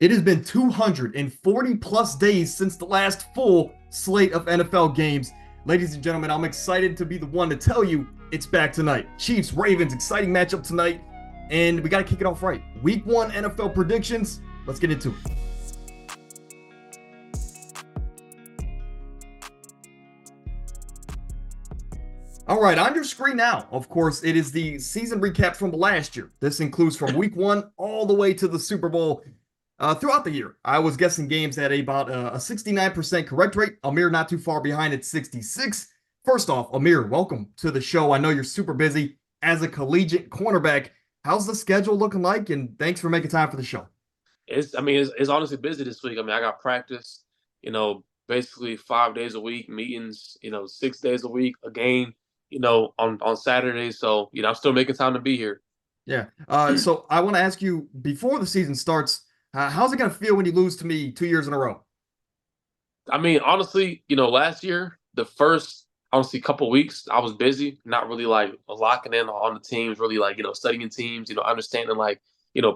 It has been 240 plus days since the last full slate of NFL games. Ladies and gentlemen, I'm excited to be the one to tell you it's back tonight. Chiefs, Ravens, exciting matchup tonight. And we got to kick it off right. Week 1 NFL predictions. Let's get into it. All right, on your screen now, of course, it is the season recap from last year. This includes from week 1 all the way to the Super Bowl. Throughout the year, I was guessing games at about a 69% correct rate. Amir not too far behind at 66. First off, Amir, welcome to the show. I know you're super busy as a collegiate cornerback. How's the schedule looking like? And thanks for making time for the show. It's honestly busy this week. I got practice, basically 5 days a week, meetings, 6 days a week, a game, on Saturdays. So, I'm still making time to be here. Yeah. So I want to ask you, before the season starts, how's it going to feel when you lose to me 2 years in a row? Honestly, last year, the first, honestly, couple weeks, I was busy, not really like locking in on the teams, really like, studying teams, understanding like,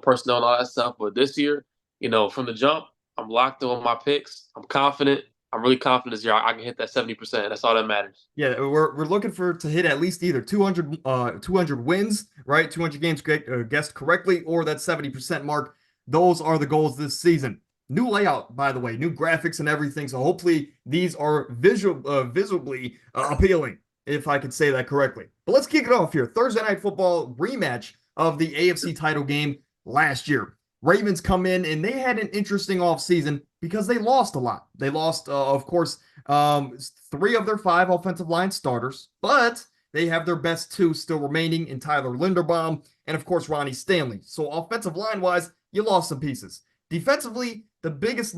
personnel and all that stuff. But this year, from the jump, I'm locked in on my picks. I'm confident. I'm really confident this year I can hit that 70%. That's all that matters. Yeah, we're looking to hit at least either 200 wins, right? 200 games guessed correctly, or that 70% mark. Those are the goals this season. New layout, by the way, new graphics and everything. So hopefully these are visibly appealing, if I could say that correctly. But let's kick it off here. Thursday Night Football rematch of the AFC title game last year. Ravens come in and they had an interesting offseason because they lost a lot. They lost, of course, 3 of their 5 offensive line starters, but they have their best 2 still remaining in Tyler Linderbaum and, of course, Ronnie Stanley. So offensive line-wise, you lost some pieces. Defensively, the biggest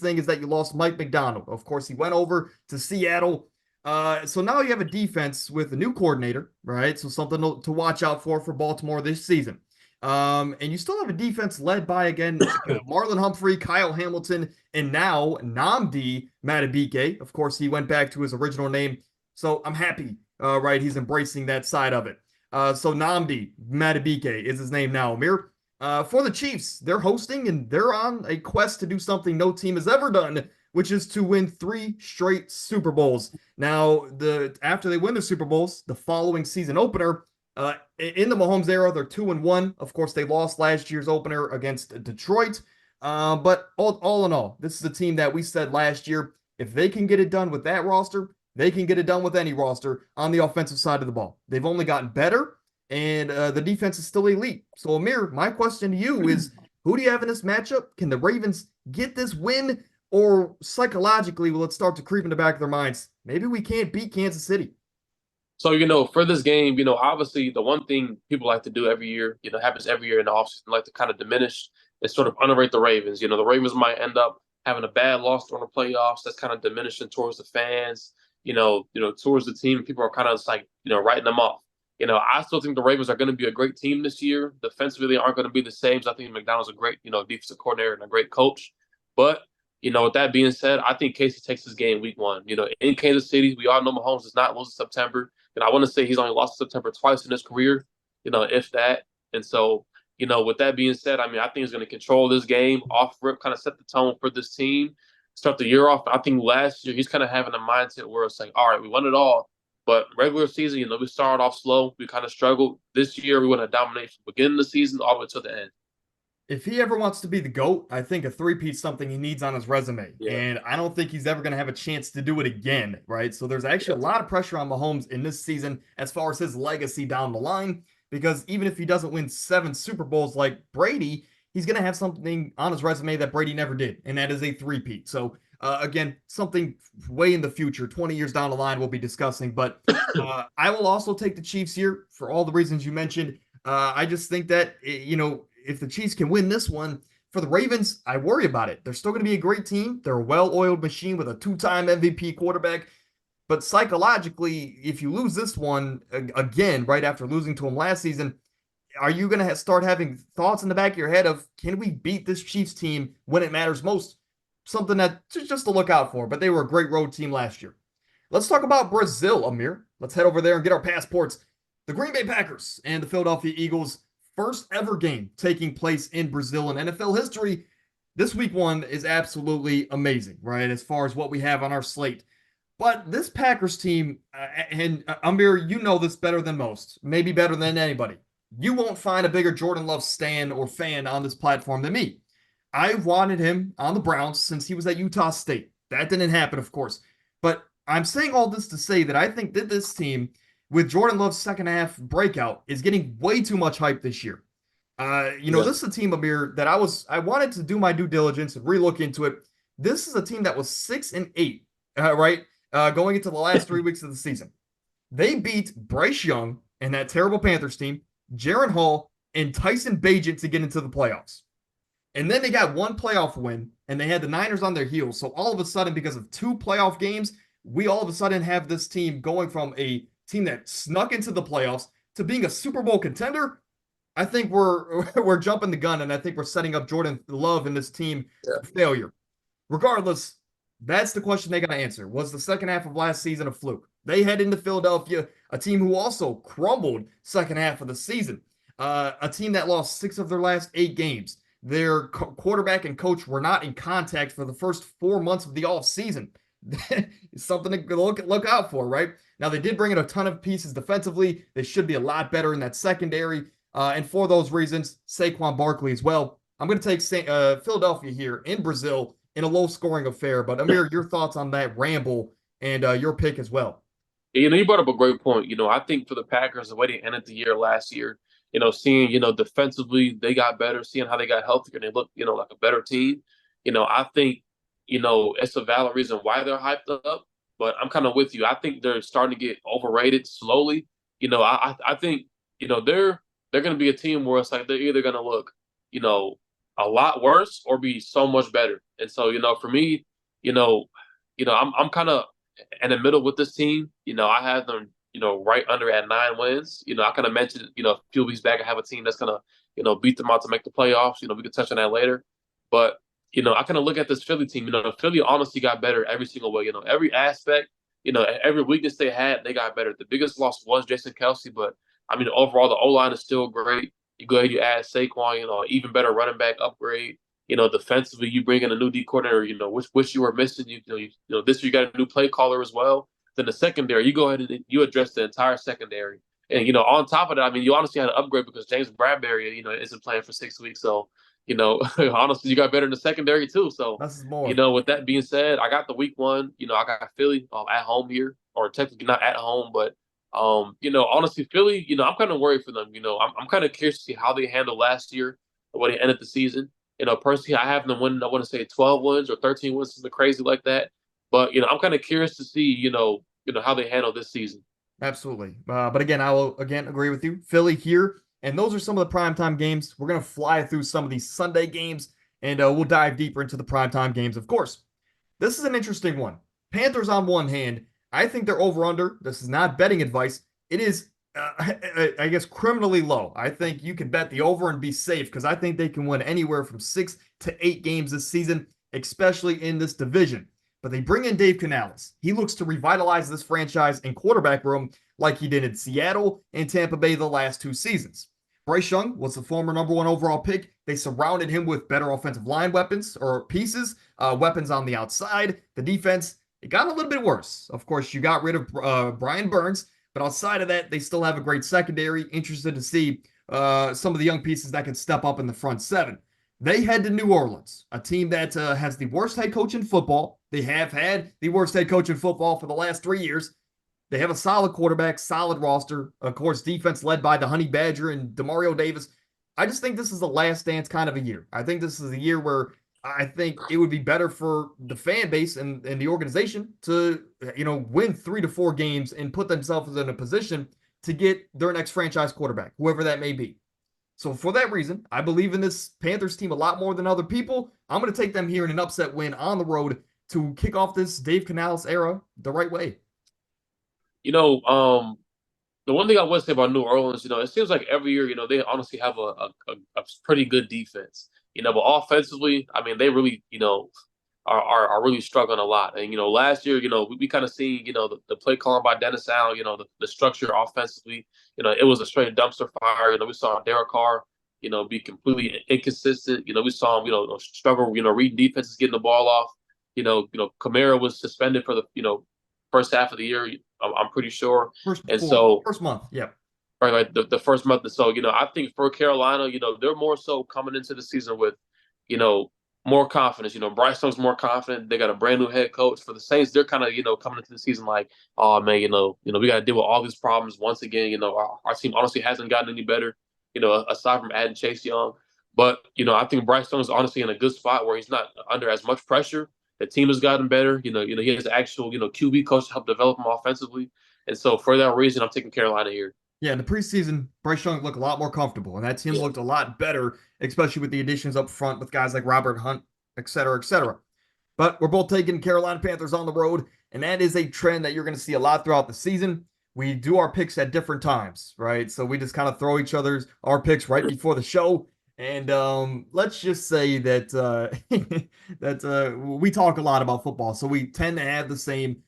thing is that you lost Mike McDonald. Of course, he went over to Seattle. So now you have a defense with a new coordinator, right? So something to watch out for Baltimore this season. And you still have a defense led by, again, Marlon Humphrey, Kyle Hamilton, and now Nnamdi Madubuike. Of course, he went back to his original name. So I'm happy, right? He's embracing that side of it. So Nnamdi Madubuike is his name now. Amir, for the Chiefs, they're hosting and they're on a quest to do something no team has ever done, which is to win 3 straight Super Bowls. Now, after they win the Super Bowls, the following season opener, in the Mahomes era, they're 2-1. Of course, they lost last year's opener against Detroit. But all in all, this is a team that we said last year, if they can get it done with that roster, they can get it done with any roster on the offensive side of the ball. They've only gotten better, and the defense is still elite. So, Amir, my question to you is, who do you have in this matchup? Can the Ravens get this win? Or psychologically, will it start to creep in the back of their minds? Maybe we can't beat Kansas City. So, for this game, obviously the one thing people like to do every year, happens every year in the offseason, like to kind of diminish and sort of underrate the Ravens. The Ravens might end up having a bad loss during the playoffs. That's kind of diminishing towards the fans, towards the team. People are kind of just like, writing them off. I still think the Ravens are going to be a great team this year. Defensively, they aren't going to be the same. So I think McDonald's a great, defensive coordinator and a great coach. But with that being said, I think Casey takes this game week 1. In Kansas City, we all know Mahomes does not lose in September. I want to say he's only lost in September twice in his career, if that. And so, with that being said, I think he's going to control this game off rip, kind of set the tone for this team, start the year off. I think last year he's kind of having a mindset where it's like, all right, we won it all. But regular season, we started off slow. We kind of struggled. This year, we want to dominate from the beginning of the season all the way to the end. If he ever wants to be the GOAT, I think a three-peat's something he needs on his resume. Yeah. And I don't think he's ever going to have a chance to do it again, right? So there's actually a lot of pressure on Mahomes in this season as far as his legacy down the line, because even if he doesn't win 7 Super Bowls like Brady, he's going to have something on his resume that Brady never did, and that is a three-peat. So, again, something way in the future, 20 years down the line, we'll be discussing. But I will also take the Chiefs here for all the reasons you mentioned. I just think that, if the Chiefs can win this one, for the Ravens, I worry about it. They're still going to be a great team. They're a well-oiled machine with a 2-time MVP quarterback. But psychologically, if you lose this one again, right after losing to him last season, are you going to start having thoughts in the back of your head of, can we beat this Chiefs team when it matters most? Something that just to look out for. But they were a great road team last year. Let's talk about Brazil, Amir. Let's head over there and get our passports. The Green Bay Packers and the Philadelphia Eagles, first ever game taking place in Brazil in NFL history. This week one is absolutely amazing, right? As far as what we have on our slate. But this Packers team, and Amir, you know this better than most, maybe better than anybody. You won't find a bigger Jordan Love stan or fan on this platform than me. I wanted him on the Browns since he was at Utah State. That didn't happen, of course. But I'm saying all this to say that I think that this team, with Jordan Love's second half breakout, is getting way too much hype this year. Yeah. This is a team, Amir, that I wanted to do my due diligence and relook into it. This is a team that was 6-8, right? Going into the last 3 weeks of the season. They beat Bryce Young and that terrible Panthers team, Jaron Hall, and Tyson Bagent to get into the playoffs. And then they got one playoff win, and they had the Niners on their heels. So all of a sudden, because of two playoff games, we all of a sudden have this team going from a team that snuck into the playoffs to being a Super Bowl contender. I think we're jumping the gun, and I think we're setting up Jordan Love and this team Yeah. for failure. Regardless, that's the question they got to answer. Was the second half of last season a fluke? They head into Philadelphia, a team who also crumbled second half of the season, a team that lost 6 of their last 8 games. Their quarterback and coach were not in contact for the first 4 months of the off season. It's something to look out for, right? Now, they did bring in a ton of pieces defensively. They should be a lot better in that secondary. And for those reasons, Saquon Barkley as well. I'm going to take Philadelphia here in Brazil in a low-scoring affair. But, Amir, your thoughts on that ramble and your pick as well. You brought up a great point. I think for the Packers, the way they ended the year last year, seeing, defensively they got better, seeing how they got healthier and they look, like a better team. I think, it's a valid reason why they're hyped up. But I'm kind of with you. I think they're starting to get overrated slowly. I think, they're going to be a team where it's like they're either going to look, a lot worse or be so much better. And so, for me, I'm kind of in the middle with this team. I have them, right under at 9 wins. I kind of mentioned, a few weeks back, I have a team that's going to, beat them out to make the playoffs. We can touch on that later. But, I kind of look at this Philly team. Philly honestly got better every single way. Every aspect, every weakness they had, they got better. The biggest loss was Jason Kelce, but I mean, overall, the O-line is still great. You go ahead, you add Saquon, even better running back upgrade. Defensively, you bring in a new D coordinator, which you were missing. This year you got a new play caller as well. Then the secondary, you go ahead and you address the entire secondary. And, on top of that, I mean, you honestly had to upgrade because James Bradbury, isn't playing for 6 weeks. So, honestly, you got better in the secondary too. So, This is more. with that being said, I got the week one. I got Philly at home here, or technically not at home, but honestly, Philly, I'm kind of worried for them. I'm kind of curious to see how they handled last year, the way they ended the season. Personally, I have them winning, I want to say 12 wins or 13 wins, something crazy like that. But, I'm kind of curious to see, how they handle this season. Absolutely. But again, I will again agree with you. Philly here. And those are some of the primetime games. We're going to fly through some of these Sunday games, and we'll dive deeper into the primetime games, of course. This is an interesting one. Panthers on one hand, I think they're over-under. This is not betting advice. It is, I guess, criminally low. I think you can bet the over and be safe because I think they can win anywhere from 6 to 8 games this season, especially in this division. But they bring in Dave Canales. He looks to revitalize this franchise and quarterback room like he did in Seattle and Tampa Bay the last 2 seasons. Bryce Young was the former #1 overall pick. They surrounded him with better offensive line weapons or pieces, weapons on the outside. The defense, it got a little bit worse. Of course, you got rid of Brian Burns, but outside of that, they still have a great secondary. Interested to see some of the young pieces that can step up in the front seven. They head to New Orleans, a team that has the worst head coach in football. They have had the worst head coach in football for the last 3 years. They have a solid quarterback, solid roster. Of course, defense led by the Honey Badger and Demario Davis. I just think this is a last dance kind of a year. I think this is a year where I think it would be better for the fan base and the organization to, win 3 to 4 games and put themselves in a position to get their next franchise quarterback, whoever that may be. So for that reason, I believe in this Panthers team a lot more than other people. I'm going to take them here in an upset win on the road to kick off this Dave Canales era the right way. The one thing I would say about New Orleans, it seems like every year, they honestly have a pretty good defense. But offensively, I mean, they really, are really struggling a lot. And last year, we kind of seen, the play calling by Dennis Allen, the structure offensively, it was a straight dumpster fire. We saw Derek Carr, be completely inconsistent. We saw him, struggle, reading defenses, getting the ball off. Kamara was suspended for the, first half of the year. I'm pretty sure. And so, first month, yeah. right, like the first month or so, I think for Carolina, they're more so coming into the season with, you know, more confidence. Bryce Young's more confident. They got a brand new head coach. For the Saints, they're kind of, coming into the season like, oh man, we got to deal with all these problems once again. Our team honestly hasn't gotten any better, aside from adding Chase Young. But, I think Bryce Young's honestly in a good spot where he's not under as much pressure. The team has gotten better. He has an actual, QB coach to help develop him offensively. And so for that reason, I'm taking Carolina here. Yeah, in the preseason, Bryce Young looked a lot more comfortable, and that team looked a lot better, especially with the additions up front with guys like Robert Hunt, et cetera, et cetera. But we're both taking Carolina Panthers on the road, and that is a trend that you're going to see a lot throughout the season. We do our picks at different times, right? So we just kind of throw our picks right before the show. And let's just say that we talk a lot about football, so we tend to have the same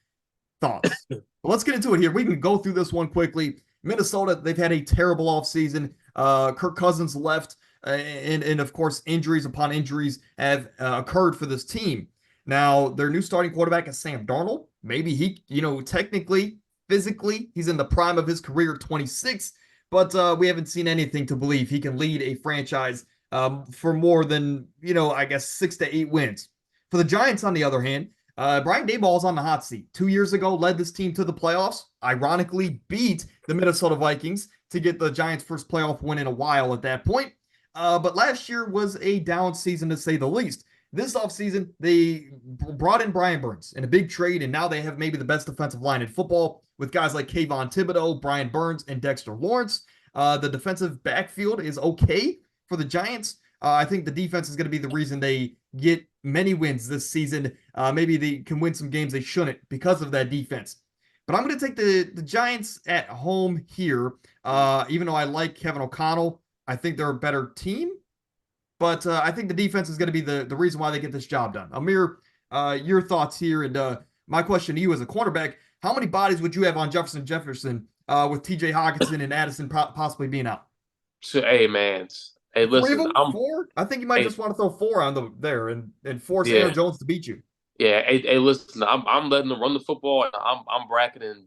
thoughts. But let's get into it here. We can go through this one quickly. Minnesota, they've had a terrible offseason. Kirk Cousins left, and of course, injuries upon injuries have occurred for this team. Now, their new starting quarterback is Sam Darnold. Maybe he, technically, physically, he's in the prime of his career, 26, but we haven't seen anything to believe he can lead a franchise for more than, I guess 6 to 8 wins. For the Giants, on the other hand, Brian Daboll's on the hot seat. 2 years ago, led this team to the playoffs. Ironically, beat the Minnesota Vikings to get the Giants' first playoff win in a while at that point. But last year was a down season, to say the least. This offseason, they brought in Brian Burns in a big trade, and now they have maybe the best defensive line in football with guys like Kayvon Thibodeau, Brian Burns, and Dexter Lawrence. The defensive backfield is okay for the Giants. I think the defense is going to be the reason they get many wins this season. Maybe they can win some games they shouldn't because of that defense. But I'm going to take the Giants at home here. Even though I like Kevin O'Connell, I think they're a better team. But I think the defense is going to be the reason why they get this job done. Amir, your thoughts here. And my question to you as a cornerback, how many bodies would you have on Jefferson with TJ Hawkinson and Addison possibly being out? So, hey, man. Hey, listen, I'm 4. I think you might just want to throw 4 on there and force yeah. Aaron Jones to beat you. Yeah, hey, listen, I'm letting them run the football, and I'm bracketing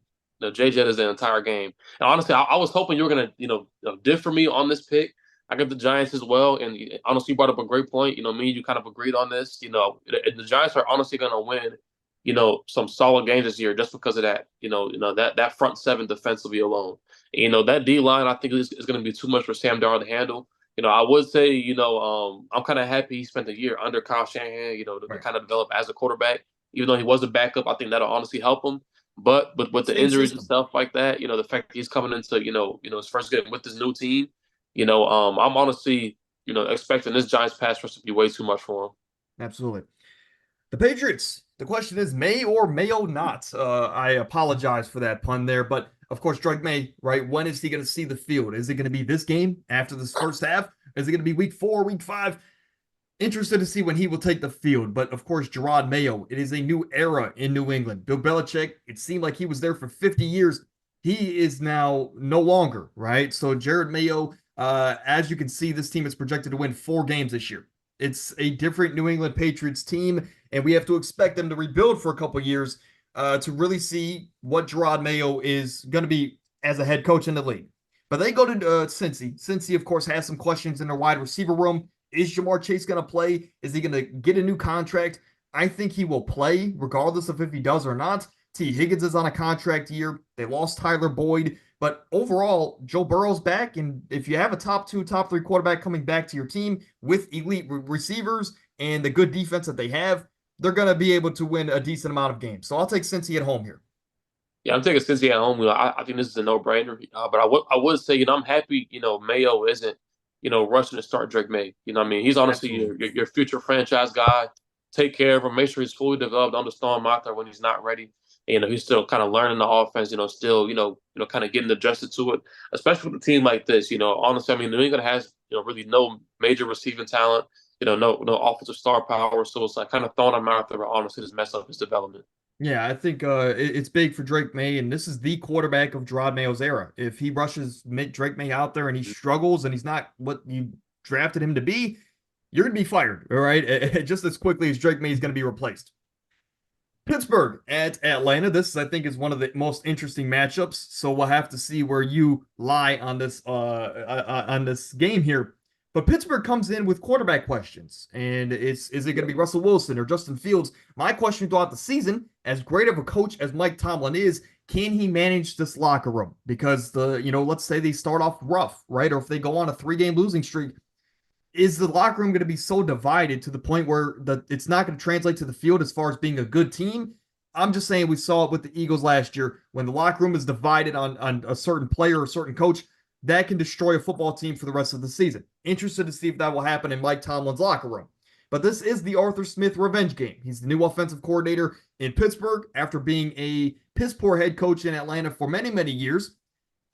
J Jet as the entire game. And honestly, I was hoping you were gonna differ me on this pick. I got the Giants as well, and honestly, you brought up a great point. Me and you kind of agreed on this. The Giants are honestly gonna win, some solid games this year just because of that. That front 7 defensively alone. That D line I think is going to be too much for Sam Darnold to handle. I would say, I'm kind of happy he spent a year under Kyle Shanahan, to kind of develop as a quarterback. Even though he was a backup, I think that'll honestly help him. But with the injuries and stuff like that, the fact that he's coming into, his first game with this new team, I'm honestly, expecting this Giants pass rush to be way too much for him. Absolutely. The Patriots, the question is may or may not. I apologize for that pun there, but of course, Drake May, right? When is he going to see the field? Is it going to be this game after this first half? Is it going to be week 4, week 5? Interested to see when he will take the field. But of course, Gerard Mayo, it is a new era in New England. Bill Belichick, it seemed like he was there for 50 years. He is now no longer, right? So Jared Mayo, as you can see, this team is projected to win 4 games this year. It's a different New England Patriots team, and we have to expect them to rebuild for a couple years to really see what Gerard Mayo is going to be as a head coach in the league. But they go to Cincy. Cincy, of course, has some questions in their wide receiver room. Is Jamar Chase going to play? Is he going to get a new contract? I think he will play regardless of if he does or not. T. Higgins is on a contract year. They lost Tyler Boyd. But overall, Joe Burrow's back. And if you have a top 2, top 3 quarterback coming back to your team with elite receivers and the good defense that they have, they're going to be able to win a decent amount of games. So I'll take Cincy at home here. Yeah, I'm taking Cincy at home. I think this is a no-brainer. But I would say, I'm happy, Mayo isn't, rushing to start Drake May. He's honestly your future franchise guy. Take care of him. Make sure he's fully developed. Understand him out there when he's not ready. He's still kind of learning the offense. Still, kind of getting adjusted to it. Especially with a team like this. Honestly, New England has, really no major receiving talent. No offensive star power. So it's like kind of throwing him out there. But honestly, just mess up his development. Yeah, I think it's big for Drake May, and this is the quarterback of Gerard Mayo's era. If he rushes Drake May out there and he struggles and he's not what you drafted him to be, you're going to be fired, all right? Just as quickly as Drake May is going to be replaced. Pittsburgh at Atlanta. This, I think, is one of the most interesting matchups. So we'll have to see where you lie on this game here. But Pittsburgh comes in with quarterback questions, and is it going to be Russell Wilson or Justin Fields? My question throughout the season, as great of a coach as Mike Tomlin is, can he manage this locker room? Because let's say they start off rough, right? Or if they go on a 3-game losing streak, is the locker room going to be so divided to the point where it's not going to translate to the field as far as being a good team? I'm just saying we saw it with the Eagles last year. When the locker room is divided on a certain player or a certain coach, that can destroy a football team for the rest of the season. Interested to see if that will happen in Mike Tomlin's locker room. But this is the Arthur Smith revenge game. He's the new offensive coordinator in Pittsburgh after being a piss-poor head coach in Atlanta for many, many years,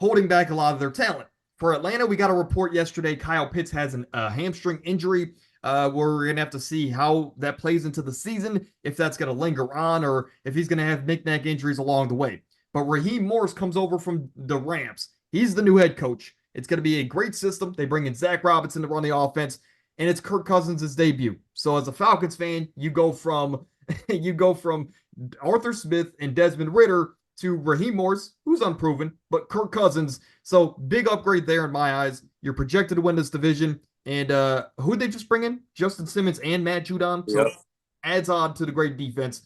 holding back a lot of their talent. For Atlanta, we got a report yesterday. Kyle Pitts has a hamstring injury. We're going to have to see how that plays into the season, if that's going to linger on or if he's going to have knick-knack injuries along the way. But Raheem Morris comes over from the Rams. He's the new head coach. It's going to be a great system. They bring in Zach Robinson to run the offense, and it's Kirk Cousins' debut. So as a Falcons fan, you go from Arthur Smith and Desmond Ridder to Raheem Morris, who's unproven, but Kirk Cousins. So big upgrade there in my eyes. You're projected to win this division. And who'd they just bring in? Justin Simmons and Matt Judon. So adds on to the great defense.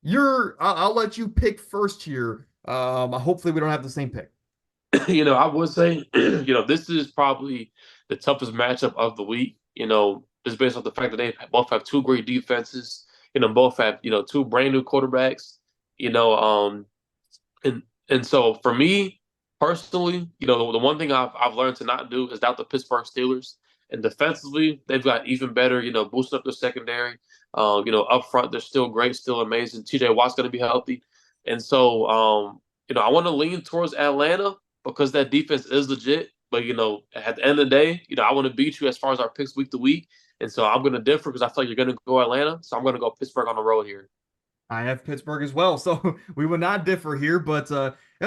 I'll let you pick first here. Hopefully we don't have the same pick. I would say, this is probably the toughest matchup of the week. Just based off the fact that they both have two great defenses. Both have two brand new quarterbacks. And so for me personally, the one thing I've learned to not do is doubt the Pittsburgh Steelers. And defensively, they've got even better, boosting up their secondary. Up front, they're still great, still amazing. TJ Watt's going to be healthy. And so, I want to lean towards Atlanta because that defense is legit. But, at the end of the day, I want to beat you as far as our picks week to week. And so I'm going to differ because I feel like you're going to go Atlanta. So I'm going to go Pittsburgh on the road here. I have Pittsburgh as well, so we will not differ here. But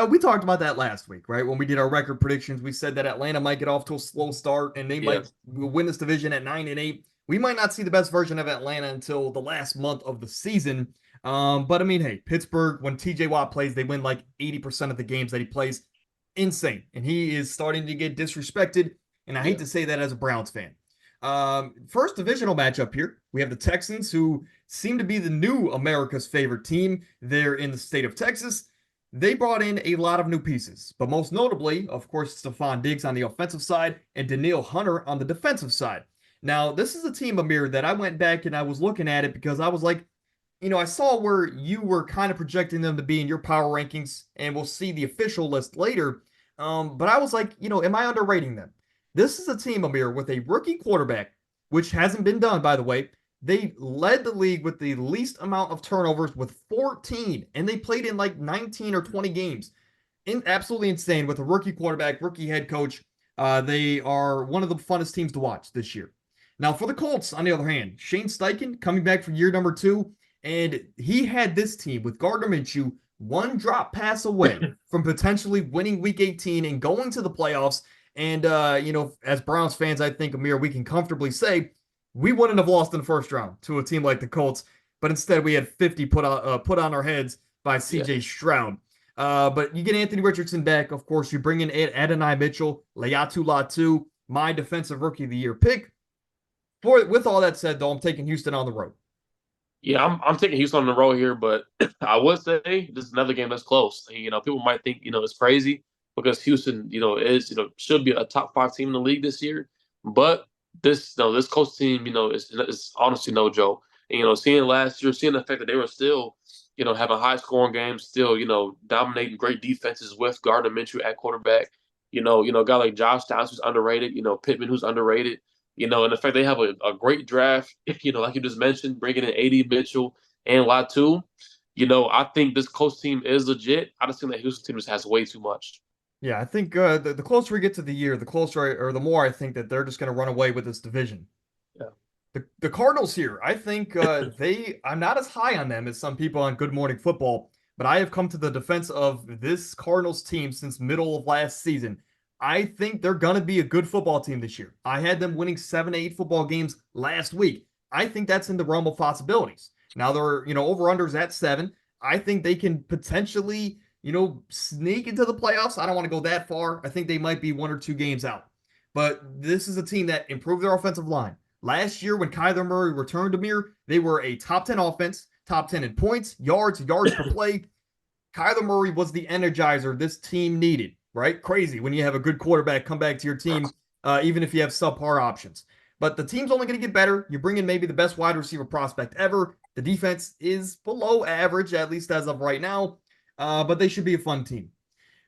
we talked about that last week, right? When we did our record predictions, we said that Atlanta might get off to a slow start and they might win this division at 9-8. We might not see the best version of Atlanta until the last month of the season. But I mean, hey, Pittsburgh, when TJ Watt plays, they win like 80% of the games that he plays. Insane. And he is starting to get disrespected. And I hate to say that as a Browns fan. First divisional matchup here. We have the Texans, who seem to be the new America's favorite team. They're in the state of Texas. They brought in a lot of new pieces, but most notably, of course, Stephon Diggs on the offensive side and Danielle Hunter on the defensive side. Now, this is a team, Amir, that I went back and I was looking at it because I was like, I saw where you were kind of projecting them to be in your power rankings, and we'll see the official list later. But I was like, am I underrating them? This is a team, Amir, with a rookie quarterback, which hasn't been done, by the way. They led the league with the least amount of turnovers with 14, and they played in like 19 or 20 games. Absolutely insane with a rookie quarterback, rookie head coach. They are one of the funnest teams to watch this year. Now, for the Colts, on the other hand, Shane Steichen coming back for year number 2, and he had this team with Gardner Minshew one drop pass away from potentially winning Week 18 and going to the playoffs. And, as Browns fans, I think, Amir, we can comfortably say we wouldn't have lost in the first round to a team like the Colts, but instead we had 50 put on our heads by C.J. Stroud. But you get Anthony Richardson back. Of course, you bring in Adonai Mitchell, Layatu Latu, my defensive rookie of the year pick. With all that said, though, I'm taking Houston on the road. Yeah, I'm taking Houston on the road here, but I would say this is another game that's close. People might think, it's crazy because Houston, should be a top 5 team in the league this year. But this Colts team, is honestly no joke. And, seeing last year, seeing the fact that they were still, having high scoring games, still, dominating great defenses with Gardner Minshew at quarterback. A guy like Josh Downs who's underrated, Pittman who's underrated. And the fact they have a great draft, like you just mentioned, bringing in AD Mitchell and Latu. I think this Colts team is legit. I just think that Houston team just has way too much. Yeah, I think the closer we get to the year, the closer or the more I think that they're just going to run away with this division. Yeah. The Cardinals here, I think I'm not as high on them as some people on Good Morning Football, but I have come to the defense of this Cardinals team since middle of last season. I think they're going to be a good football team this year. I had them winning 7 to 8 football games last week. I think that's in the realm of possibilities. Now they're, over-unders at 7. I think they can potentially, sneak into the playoffs. I don't want to go that far. I think they might be 1 or 2 games out. But this is a team that improved their offensive line. Last year, when Kyler Murray returned to Mir, they were a top 10 offense, top 10 in points, yards per play. Kyler Murray was the energizer this team needed, right? Crazy when you have a good quarterback come back to your team, even if you have subpar options. But the team's only going to get better. You bring in maybe the best wide receiver prospect ever. The defense is below average, at least as of right now, but they should be a fun team.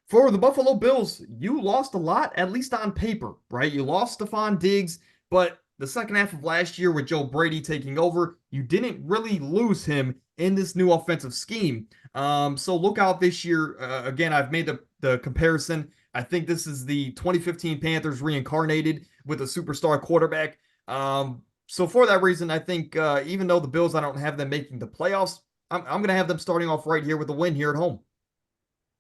For the Buffalo Bills, you lost a lot, at least on paper, right? You lost Stephon Diggs, but the second half of last year with Joe Brady taking over, you didn't really lose him in this new offensive scheme. So look out this year. Again, I've made the comparison. I think this is the 2015 Panthers reincarnated with a superstar quarterback. So for that reason, I think even though the Bills, I don't have them making the playoffs, I'm going to have them starting off right here with a win here at home.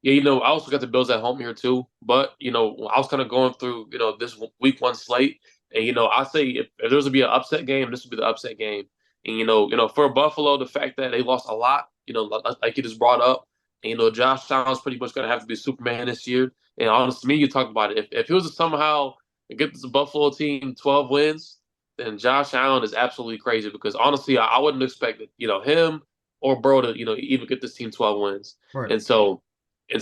Yeah, I also got the Bills at home here too. But I was kind of going through this week 1 slate, and I say if there's to be an upset game, this would be the upset game. And for Buffalo, the fact that they lost a lot, like you just brought up, and Josh Allen's pretty much going to have to be Superman this year. And honestly, me, you talked about it. If he was to somehow get this Buffalo team 12 wins, then Josh Allen is absolutely crazy. Because honestly, I wouldn't expect him or Burrow to even get this team 12 wins. Right. And so I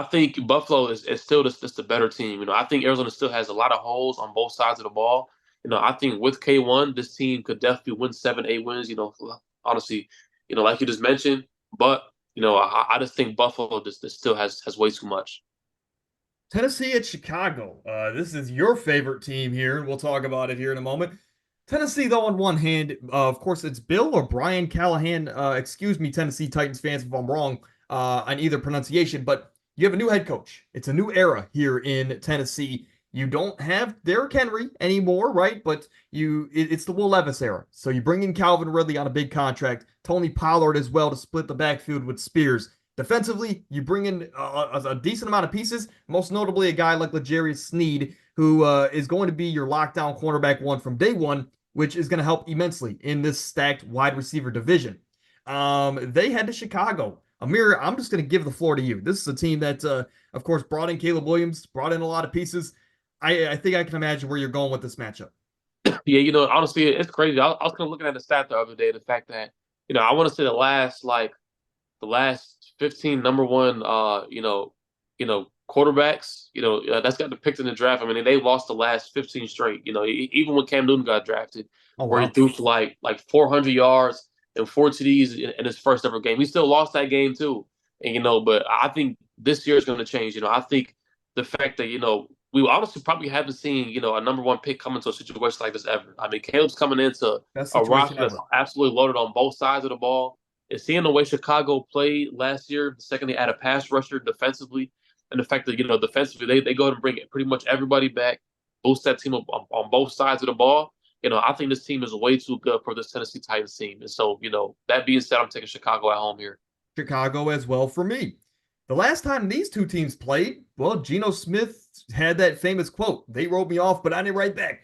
think Buffalo is still just a better team. I think Arizona still has a lot of holes on both sides of the ball. I think with K1, this team could definitely win 7, 8 wins. Honestly, like you just mentioned. But I just think Buffalo just still has way too much. Tennessee at Chicago. This is your favorite team here, and we'll talk about it here in a moment. Tennessee, though, on one hand, of course, it's Bill or Brian Callahan. Excuse me, Tennessee Titans fans, if I'm wrong on either pronunciation, but you have a new head coach. It's a new era here in Tennessee. You don't have Derrick Henry anymore, right? But it's the Will Levis era. So you bring in Calvin Ridley on a big contract, Tony Pollard as well to split the backfield with Spears. Defensively, you bring in a decent amount of pieces, most notably a guy like L'Jarius Sneed, who is going to be your lockdown cornerback one from day one, which is going to help immensely in this stacked wide receiver division. They head to Chicago. Amir, I'm just going to give the floor to you. This is a team that, of course, brought in Caleb Williams, brought in a lot of pieces. I think I can imagine where you're going with this matchup. Yeah, honestly, it's crazy. I was kind of looking at the stat the other day, the fact that, I want to say the last 15 number one, quarterbacks, that's got picked in the draft. I mean, they lost the last 15 straight. Even when Cam Newton got drafted, where he threw for like 400 yards and 4 TDs in his first ever game. He still lost that game too. And but I think this year is going to change. I think the fact that we honestly probably haven't seen a number one pick come into a situation like this ever. I mean, Caleb's coming into a roster that's absolutely loaded on both sides of the ball. And seeing the way Chicago played last year, the second they add a pass rusher defensively, and the fact that defensively they go ahead and bring pretty much everybody back, boost that team up on both sides of the ball. I think this team is way too good for this Tennessee Titans team. And so, that being said, I'm taking Chicago at home here. Chicago as well for me. The last time these two teams played, well, Geno Smith had that famous quote, "They wrote me off, but I didn't write back."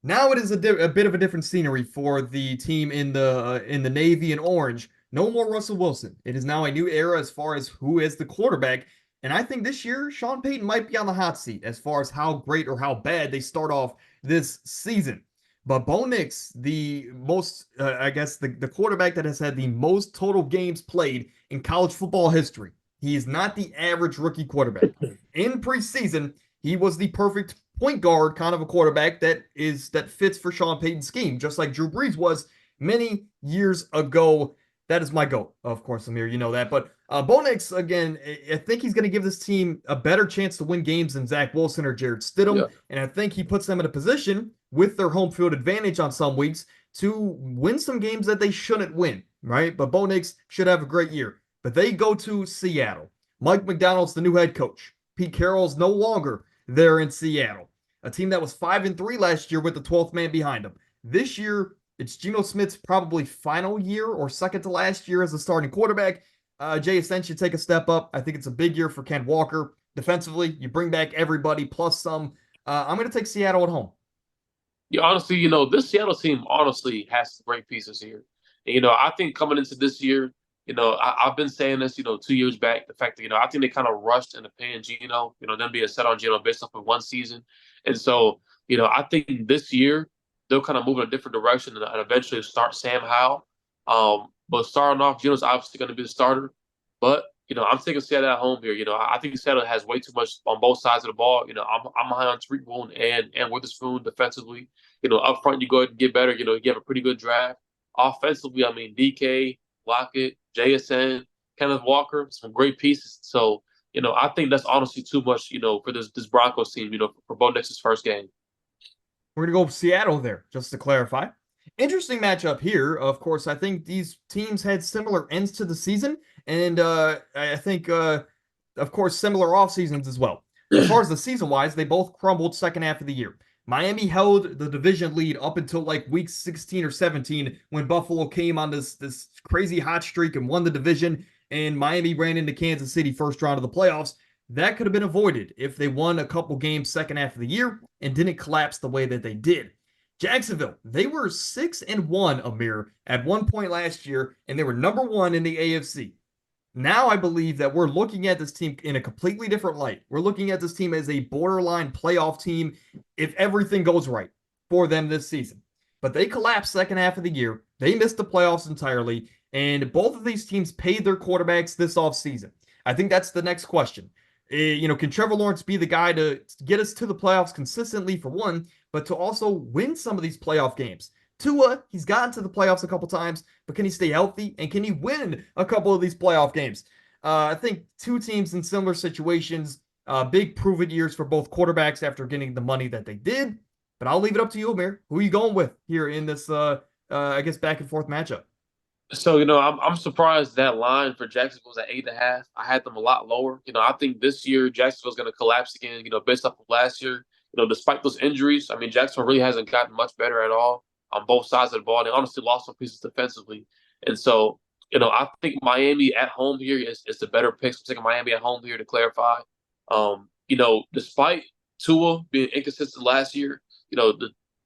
Now it is a bit of a different scenery for the team in the navy and orange. No more Russell Wilson. It is now a new era as far as who is the quarterback. And I think this year, Sean Payton might be on the hot seat as far as how great or how bad they start off this season. But Bo Nix, the most, the quarterback that has had the most total games played in college football history. He is not the average rookie quarterback. In preseason, he was the perfect point guard kind of a quarterback that fits for Sean Payton's scheme, just like Drew Brees was many years ago. That is my goat, of course, Amir. You know that. But Bo Nix, again, I think he's going to give this team a better chance to win games than Zach Wilson or Jared Stidham. Yeah. And I think he puts them in a position with their home field advantage on some weeks to win some games that they shouldn't win, right? But Bo Nix should have a great year. But they go to Seattle. Mike McDonald's the new head coach. Pete Carroll's no longer there in Seattle. A team that was 5-3 last year with the 12th man behind them. This year, it's Geno Smith's probably final year or second to last year as a starting quarterback. JSN should take a step up. I think it's a big year for Ken Walker. defensively. You bring back everybody plus some. I'm going to take Seattle at home. Yeah, honestly, this Seattle team honestly has some great pieces here. And, I think coming into this year, I've been saying this, 2 years back, the fact that, I think they kind of rushed into paying Geno, them being set on Geno based off of one season. And so, I think this year they'll kind of move in a different direction and eventually start Sam Howell. But starting off, Geno's obviously going to be the starter. But, I'm taking Seattle at home here. I think Seattle has way too much on both sides of the ball. I'm high on Tariq Woolen and Witherspoon defensively. Up front, you go ahead and get better. You have a pretty good draft. Offensively, I mean, DK, Lockett, JSN, Kenneth Walker, some great pieces. So, I think that's honestly too much, for this Broncos team, for Bo Nix's first game. We're going to go with Seattle there, just to clarify. Interesting matchup here. Of course, I think these teams had similar ends to the season, and I think, of course, similar off seasons as well. As far as the season-wise, they both crumbled second half of the year. Miami held the division lead up until like week 16 or 17 when Buffalo came on this crazy hot streak and won the division, and Miami ran into Kansas City first round of the playoffs. That could have been avoided if they won a couple games second half of the year and didn't collapse the way that they did. Jacksonville, they were 6-1, Amir, at one point last year, and they were number one in the AFC. Now I believe that we're looking at this team in a completely different light. We're looking at this team as a borderline playoff team if everything goes right for them this season. But they collapsed second half of the year. They missed the playoffs entirely, and both of these teams paid their quarterbacks this offseason. I think that's the next question. Can Trevor Lawrence be the guy to get us to the playoffs consistently for one, but to also win some of these playoff games? Tua, he's gotten to the playoffs a couple times, but can he stay healthy? And can he win a couple of these playoff games? I think two teams in similar situations, big proven years for both quarterbacks after getting the money that they did. But I'll leave it up to you, Amir. Who are you going with here in this, I guess, back and forth matchup? So, I'm surprised that line for Jacksonville was at 8.5. I had them a lot lower. I think this year Jacksonville's going to collapse again, based off of last year. Despite those injuries, I mean, Jacksonville really hasn't gotten much better at all on both sides of the ball. They honestly lost some pieces defensively. And so, I think Miami at home here is the better pick. So I'm taking Miami at home here to clarify. Despite Tua being inconsistent last year,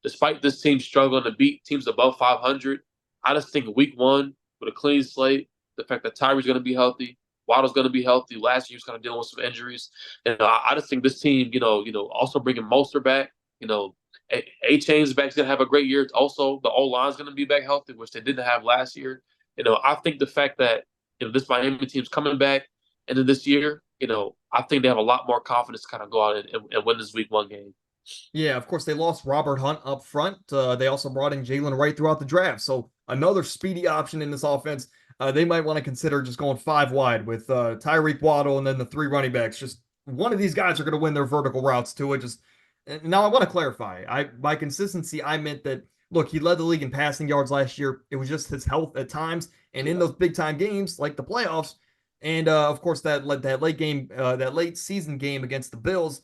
despite this team struggling to beat teams above 500, I just think week one with a clean slate, the fact that Tyree's going to be healthy, Waddle's going to be healthy. Last year he was kind of dealing with some injuries. And I just think this team, also bringing Mostert back, A-Chain's back, going to have a great year. Also, the O-line's going to be back healthy, which they didn't have last year. I think the fact that, this Miami team's coming back into this year, I think they have a lot more confidence to kind of go out and win this week one game. Yeah, of course, they lost Robert Hunt up front. They also brought in Jalen Wright throughout the draft. So another speedy option in this offense. They might want to consider just going 5 wide with Tyreek Waddle and then the 3 running backs. Just one of these guys are going to win their vertical routes to it. Now I want to clarify. By consistency, I meant that, look, he led the league in passing yards last year. It was just his health at times. And in those big time games like the playoffs, and of course that late season game against the Bills,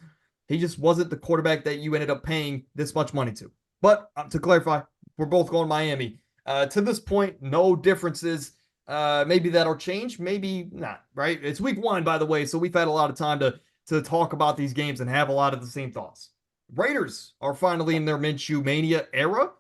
he just wasn't the quarterback that you ended up paying this much money to. But to clarify, we're both going Miami. To this point, no differences. Maybe that'll change, maybe not, right? It's week one, by the way, so we've had a lot of time to talk about these games and have a lot of the same thoughts. Raiders are finally in their Minshew mania era.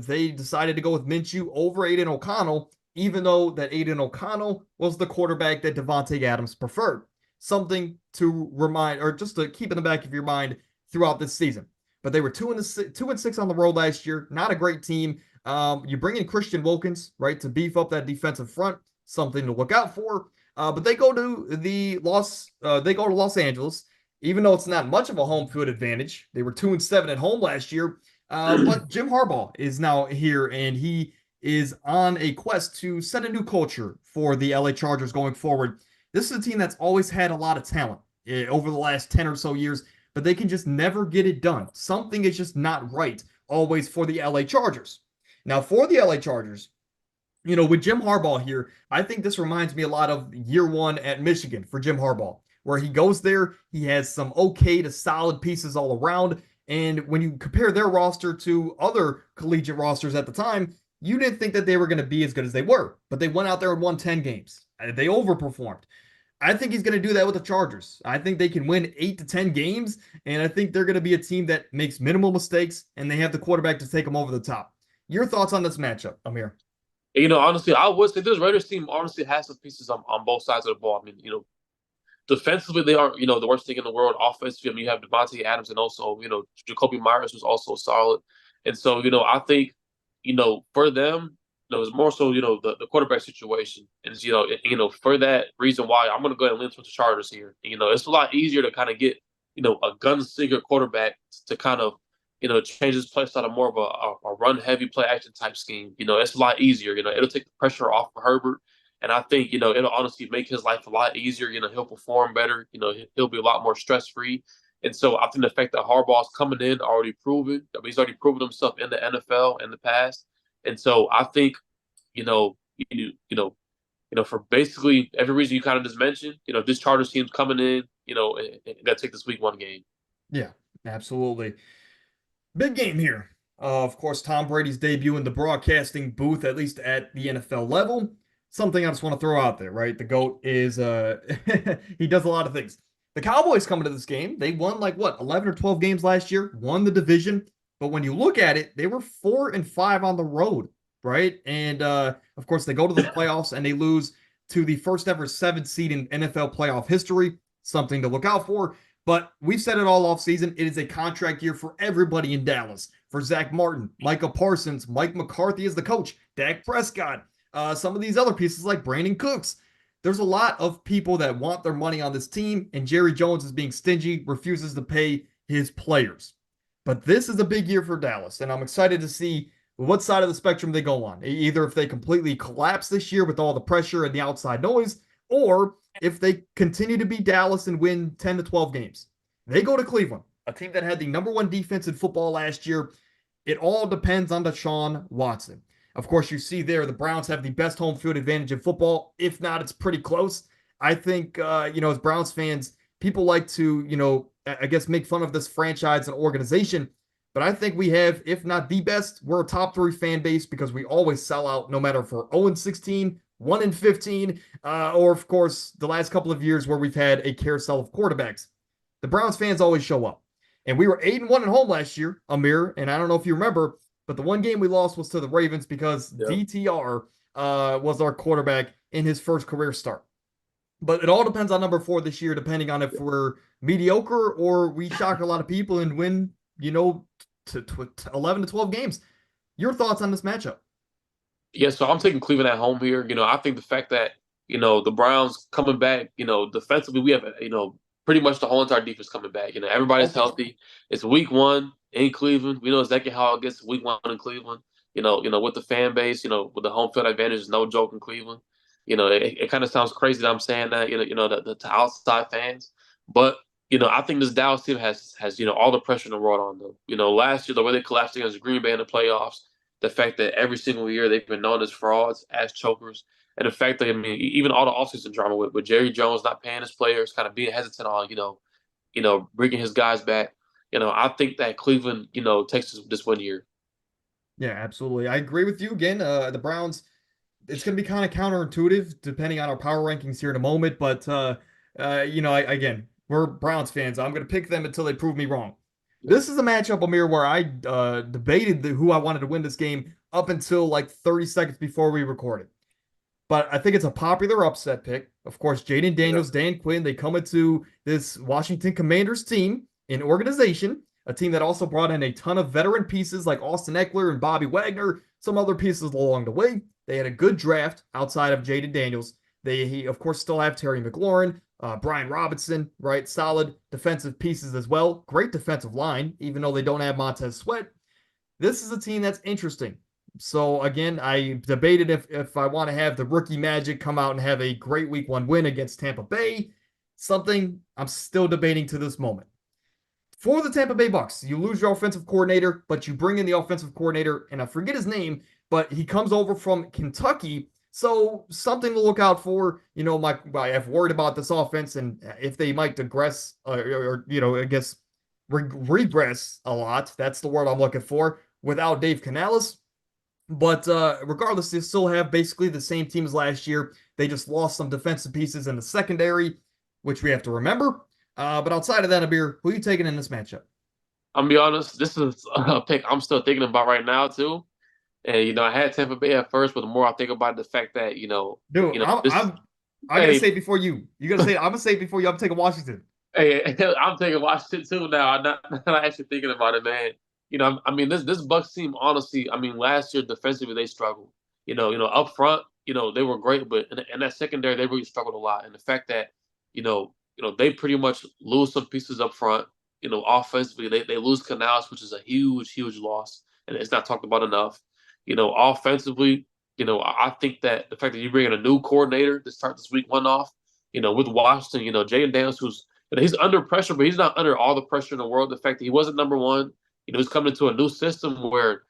They decided to go with Minshew over Aiden O'Connell, even though that Aiden O'Connell was the quarterback that Devontae Adams preferred. Something to remind, or just to keep in the back of your mind throughout this season. But they were 2-6 on the road last year. Not a great team. You bring in Christian Wilkins, right, to beef up that defensive front. Something to look out for. But they go to Los Angeles, even though it's not much of a home field advantage. They were 2-7 at home last year. But Jim Harbaugh is now here, and he is on a quest to set a new culture for the LA Chargers going forward. This is a team that's always had a lot of talent over the last 10 or so years, but they can just never get it done. Something is just not right always for the LA Chargers. Now, for the LA Chargers, with Jim Harbaugh here, I think this reminds me a lot of year one at Michigan for Jim Harbaugh, where he goes there, he has some okay to solid pieces all around, and when you compare their roster to other collegiate rosters at the time, you didn't think that they were going to be as good as they were, but they went out there and won 10 games. They overperformed. I think he's going to do that with the Chargers. I think they can win 8 to 10 games, and I think they're going to be a team that makes minimal mistakes, and they have the quarterback to take them over the top. Your thoughts on this matchup, Amir? Honestly, I would say this Raiders team honestly has some pieces on both sides of the ball. I mean, defensively, they aren't, the worst thing in the world. Offensively, I mean, you have Devontae Adams and also, Jacoby Myers, who's also solid. And so, I think, for them, it's more so, the quarterback situation. And, for that reason why I'm going to go ahead and lean towards the Chargers here. It's a lot easier to kind of get, a gunslinger quarterback to kind of, change his play style to more of a run heavy play action type scheme. It's a lot easier. It'll take the pressure off of Herbert. And I think, it'll honestly make his life a lot easier. He'll perform better. He'll be a lot more stress free. And so I think the fact that Harbaugh's coming in already proven. I mean, he's already proven himself in the NFL in the past. And so I think, for basically every reason you kind of just mentioned, this Chargers team's coming in, and got to take this week one game. Yeah, absolutely. Big game here. Of course, Tom Brady's debut in the broadcasting booth, at least at the NFL level. Something I just want to throw out there, right? The GOAT is, he does a lot of things. The Cowboys coming to this game, they won 11 or 12 games last year, won the division. But when you look at it, they were 4-5 on the road, right? And of course, they go to the playoffs and they lose to the first ever 7th seed in NFL playoff history. Something to look out for. But we've said it all offseason. It is a contract year for everybody in Dallas. For Zach Martin, Micah Parsons, Mike McCarthy is the coach, Dak Prescott, some of these other pieces like Brandon Cooks. There's a lot of people that want their money on this team, and Jerry Jones is being stingy, refuses to pay his players. But this is a big year for Dallas, and I'm excited to see what side of the spectrum they go on. Either if they completely collapse this year with all the pressure and the outside noise, or if they continue to be Dallas and win 10 to 12 games. They go to Cleveland, a team that had the #1 defense in football last year. It all depends on Deshaun Watson. Of course, you see there the Browns have the best home field advantage in football. If not, it's pretty close. I think, as Browns fans, people like to, I guess, make fun of this franchise and organization. But I think we have, if not the best, we're a top 3 fan base because we always sell out no matter if we're 0-16, 1-15, or, of course, the last couple of years where we've had a carousel of quarterbacks. The Browns fans always show up. And we were 8-1 at home last year, Amir, and I don't know if you remember, but the one game we lost was to the Ravens because DTR was our quarterback in his first career start. But it all depends on number 4 this year, depending on if we're mediocre or we shock a lot of people and win, to 11 to 12 games. Your thoughts on this matchup? Yeah, so I'm taking Cleveland at home here. I think the fact that, the Browns coming back, defensively, we have, pretty much the whole entire defense coming back. Everybody's healthy. It's week 1 in Cleveland. We know exactly how it gets week 1 in Cleveland. With the fan base, with the home field advantage is no joke in Cleveland. It kind of sounds crazy that I'm saying that, the outside fans. But, I think this Dallas team has all the pressure in the world on them. Last year, the way they collapsed against Green Bay in the playoffs, the fact that every single year they've been known as frauds, as chokers, and the fact that, even all the offseason drama with Jerry Jones not paying his players, kind of being hesitant on, bringing his guys back. I think that Cleveland, takes this one year. Yeah, absolutely. I agree with you again. The Browns, it's going to be kind of counterintuitive depending on our power rankings here in a moment. But, again, we're Browns fans. I'm going to pick them until they prove me wrong. This is a matchup, Amir, where I debated who I wanted to win this game up until 30 seconds before we recorded. But I think it's a popular upset pick. Of course, Jaden Daniels, Dan Quinn, they come into this Washington Commanders team, an organization, a team that also brought in a ton of veteran pieces like Austin Eckler and Bobby Wagner, some other pieces along the way. They had a good draft outside of Jaden Daniels. They, of course, still have Terry McLaurin, Brian Robinson, right? Solid defensive pieces as well. Great defensive line, even though they don't have Montez Sweat. This is a team that's interesting. So, again, I debated if I want to have the rookie Magic come out and have a great week 1 win against Tampa Bay. Something I'm still debating to this moment. For the Tampa Bay Bucks, you lose your offensive coordinator, but you bring in the offensive coordinator, and I forget his name, but he comes over from Kentucky. So something to look out for. I've worried about this offense and if they might digress regress a lot. That's the word I'm looking for. Without Dave Canales, But regardless, they still have basically the same team as last year. They just lost some defensive pieces in the secondary, which we have to remember. But outside of that, Abir, who are you taking in this matchup? I'm gonna be honest, this is a pick I'm still thinking about right now too. And I had Tampa Bay at first, but the more I think about the fact that Dude, this, I gotta hey, say it before you. You gotta say it. I'm gonna say it before you. I'm taking Washington. hey, I'm taking Washington too now. I'm not actually thinking about it, man. I mean, this Bucks team, honestly, I mean, last year defensively they struggled. Up front, they were great, but in that secondary they really struggled a lot. And the fact that, they pretty much lose some pieces up front. Offensively they lose Canals, which is a huge, huge loss, and it's not talked about enough. Offensively, I think that the fact that you bring in a new coordinator to start this week one off, with Washington, Jaden Daniels, who's he's under pressure, but he's not under all the pressure in the world. The fact that he wasn't number one, he's coming into a new system where,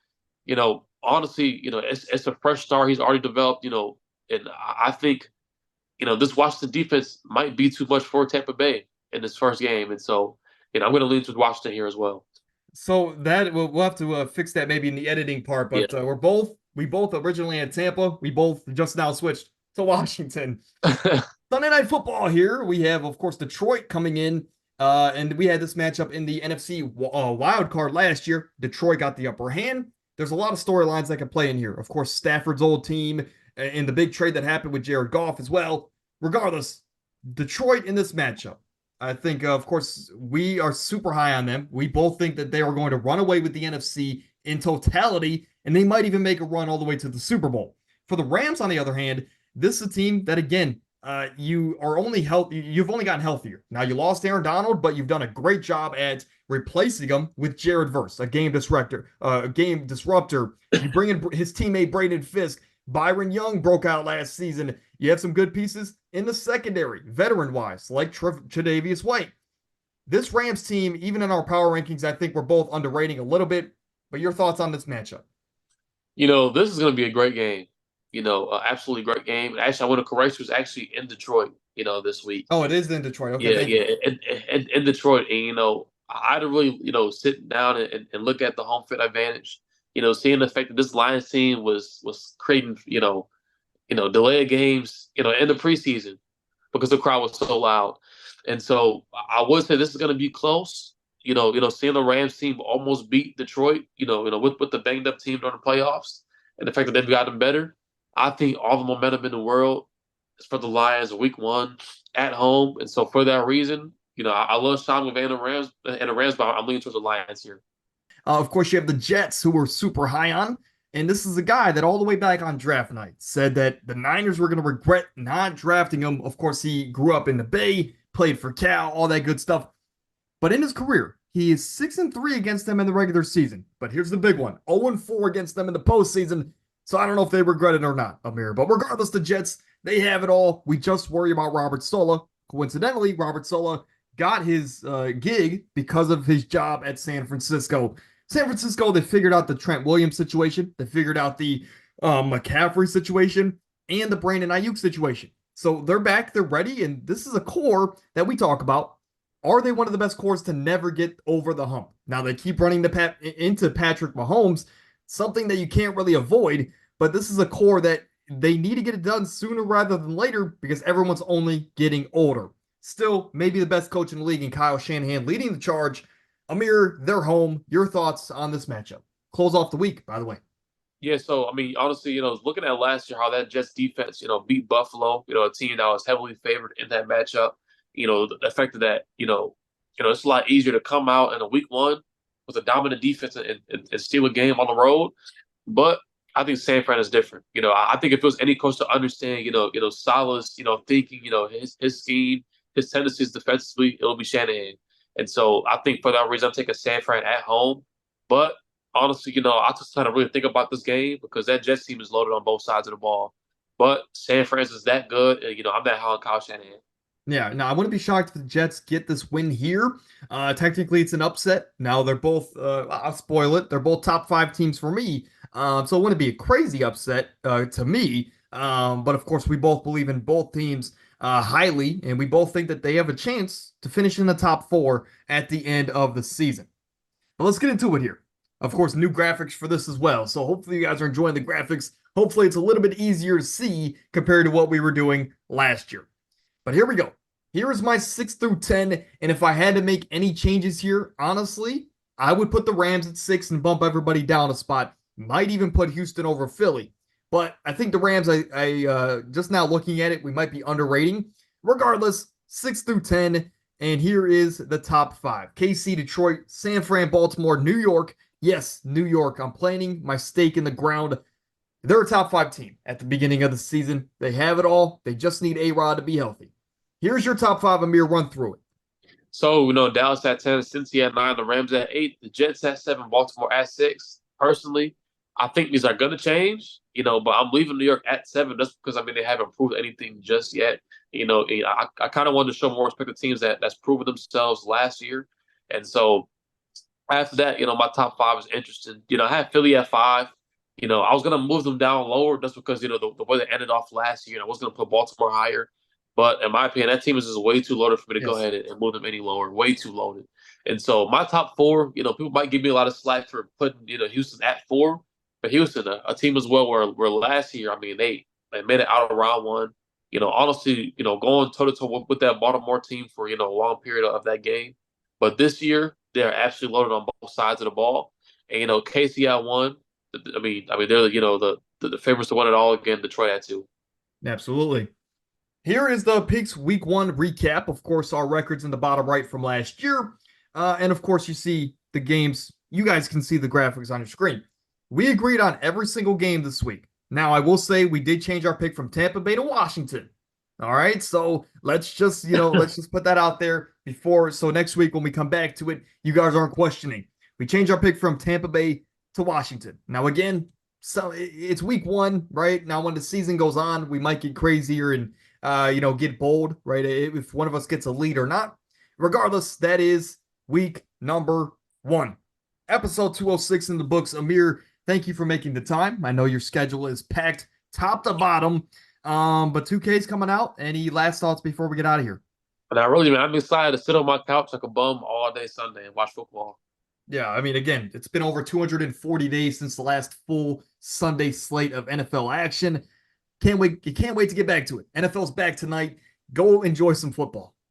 honestly, it's a fresh start. He's already developed, and I think, this Washington defense might be too much for Tampa Bay in this first game. And so, I'm going to lean to Washington here as well. So that we'll have to fix that maybe in the editing part. Yeah. But we both originally had Tampa. We both just now switched to Washington. Sunday Night Football here. We have, of course, Detroit coming in. And we had this matchup in the NFC wild card last year. Detroit got the upper hand. There's a lot of storylines that can play in here. Of course, Stafford's old team and the big trade that happened with Jared Goff as well. Regardless, Detroit in this matchup. I think, of course, we are super high on them. We both think that they are going to run away with the NFC in totality, and they might even make a run all the way to the Super Bowl. For the Rams, on the other hand, this is a team that, again, you are only healthy. You've only gotten healthier. Now you lost Aaron Donald, but you've done a great job at replacing him with Jared Verse, a game disruptor. You bring in his teammate Braden Fisk. Byron Young broke out last season. You have some good pieces in the secondary, veteran-wise, like Tre'Davious White. This Rams team, even in our power rankings, I think we're both underrating a little bit. But your thoughts on this matchup? This is going to be a great game. Absolutely great game. Actually, I want to correct you. It's actually in Detroit, this week. Oh, it is in Detroit. Okay, Yeah, thank yeah, you. in Detroit. And, I had to really, sit down and look at the home field advantage. Seeing the fact that this Lions team was creating, delayed games, in the preseason because the crowd was so loud. And so I would say this is going to be close. Seeing the Rams team almost beat Detroit, with the banged up team during the playoffs, and the fact that they've gotten better, I think all the momentum in the world is for the Lions week one at home. And so for that reason, I love Sean McVay and the Rams, but I'm leaning towards the Lions here. Of course, you have the Jets, who we're super high on. And this is a guy that all the way back on draft night said that the Niners were going to regret not drafting him. Of course, he grew up in the Bay, played for Cal, all that good stuff. But in his career, he is 6-3 against them in the regular season. But here's the big one: 0-4 against them in the postseason. So I don't know if they regret it or not, Amir. But regardless, the Jets, they have it all. We just worry about Robert Saleh. Coincidentally, Robert Saleh got his gig because of his job at San Francisco. San Francisco, they figured out the Trent Williams situation. They figured out the McCaffrey situation and the Brandon Ayuk situation. So they're back, they're ready, and this is a core that we talk about. Are they one of the best cores to never get over the hump? Now they keep running into Patrick Mahomes, something that you can't really avoid, but this is a core that they need to get it done sooner rather than later because everyone's only getting older. Still, maybe the best coach in the league, and Kyle Shanahan leading the charge. Amir, they're home. Your thoughts on this matchup? Close off the week, by the way. Yeah, so I mean, honestly, looking at last year, how that Jets defense, beat Buffalo, a team that was heavily favored in that matchup. The fact that it's a lot easier to come out in a week one with a dominant defense and steal a game on the road. But I think San Fran is different. I think if it was any coach to understand, Salah's, thinking, his scheme, his tendencies defensively, it'll be Shanahan. And so I think for that reason, I'm taking San Fran at home. But honestly, I just kind of really think about this game because that Jets team is loaded on both sides of the ball. But San Fran is that good. And, I'm that high on Kyle Shanahan. Yeah, now I wouldn't be shocked if the Jets get this win here. Technically, it's an upset. Now they're both, I'll spoil it, they're both top 5 teams for me. So it wouldn't be a crazy upset to me. But of course, we both believe in both teams highly, and we both think that they have a chance to finish in the top 4 at the end of the season. But let's get into it here. Of course, new graphics for this as well. So hopefully you guys are enjoying the graphics. Hopefully it's a little bit easier to see compared to what we were doing last year. But here we go. Here is my 6 through 10. And if I had to make any changes here, honestly, I would put the Rams at 6 and bump everybody down a spot. Might even put Houston over Philly. But I think the Rams, I just now looking at it, we might be underrating. Regardless, 6 through 10. And here is the top 5. KC, Detroit, San Fran, Baltimore, New York. Yes, New York. I'm planting my stake in the ground. They're a top 5 team at the beginning of the season. They have it all. They just need A-Rod to be healthy. Here's your top 5, Amir. Run through it. So, Dallas at 10, Cincy at 9, the Rams at 8, the Jets at 7, Baltimore at 6. Personally, I think these are going to change, but I'm leaving New York at 7 just because, they haven't proved anything just yet. I kind of wanted to show more respect to teams that's proven themselves last year. And so after that, my top 5 is interesting. I had Philly at 5. I was going to move them down lower just because, the way they ended off last year. I was going to put Baltimore higher. But in my opinion, that team is just way too loaded for me to go ahead and move them any lower. Way too loaded. And so my top 4, people might give me a lot of slack for putting, Houston at 4. But Houston, a team as well where last year, they made it out of round 1. Honestly, going toe-to-toe with that Baltimore team for, a long period of that game. But this year, they're absolutely loaded on both sides of the ball. And, KC at 1. They're, the favorites to win it all again. Detroit at 2. Absolutely. Here is the Picks Week 1 recap. Of course, our records in the bottom right from last year. And of course, you see the games. You guys can see the graphics on your screen. We agreed on every single game this week. Now, I will say we did change our pick from Tampa Bay to Washington. All right, so let's just, let's just put that out there before. So next week when we come back to it, you guys aren't questioning. We changed our pick from Tampa Bay to Washington. Now, again, so it's week 1, right? Now, when the season goes on, we might get crazier and get bold, right? If one of us gets a lead or not. Regardless, that is week number 1. Episode 206 in the books. Amir, thank you for making the time. I know your schedule is packed top to bottom. But 2K's coming out. Any last thoughts before we get out of here? And I'm excited to sit on my couch like a bum all day Sunday and watch football. Yeah, again, it's been over 240 days since the last full Sunday slate of NFL action. Can't wait to get back to it. NFL's back tonight. Go enjoy some football.